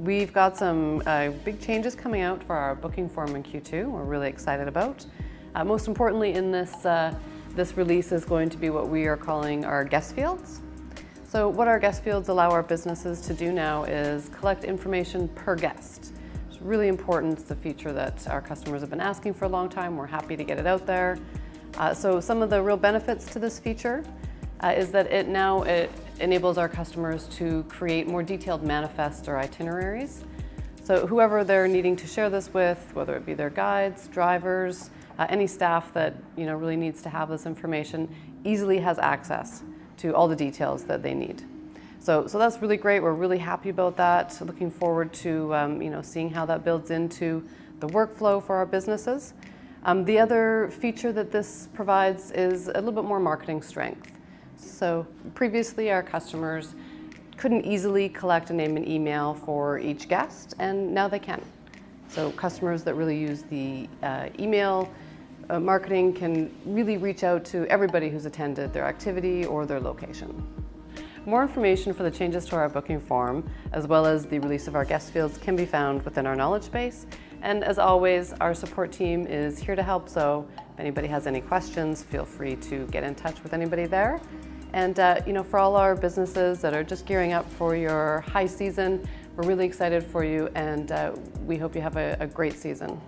We've got some big changes coming out for our booking form in Q2 we're really excited about. Most importantly in this release is going to be what we are calling our guest fields. So what our guest fields allow our businesses to do now is collect information per guest. It's really important. It's a feature that our customers have been asking for a long time. We're happy to get it out there. So some of the real benefits to this feature is that it enables our customers to create more detailed manifests or itineraries. So whoever they're needing to share this with, whether it be their guides, drivers, any staff that really needs to have this information, easily has access to all the details that they need. So that's really great. We're really happy about that. So looking forward to seeing how that builds into the workflow for our businesses. The other feature that this provides is a little bit more marketing strength. So previously our customers couldn't easily collect a name and email for each guest, and now they can. So customers that really use the email marketing can really reach out to everybody who's attended their activity or their location. More information for the changes to our booking form, as well as the release of our guest fields, can be found within our knowledge base. And as always, our support team is here to help, so if anybody has any questions, feel free to get in touch with anybody there. And for all our businesses that are just gearing up for your high season, we're really excited for you, and we hope you have a great season.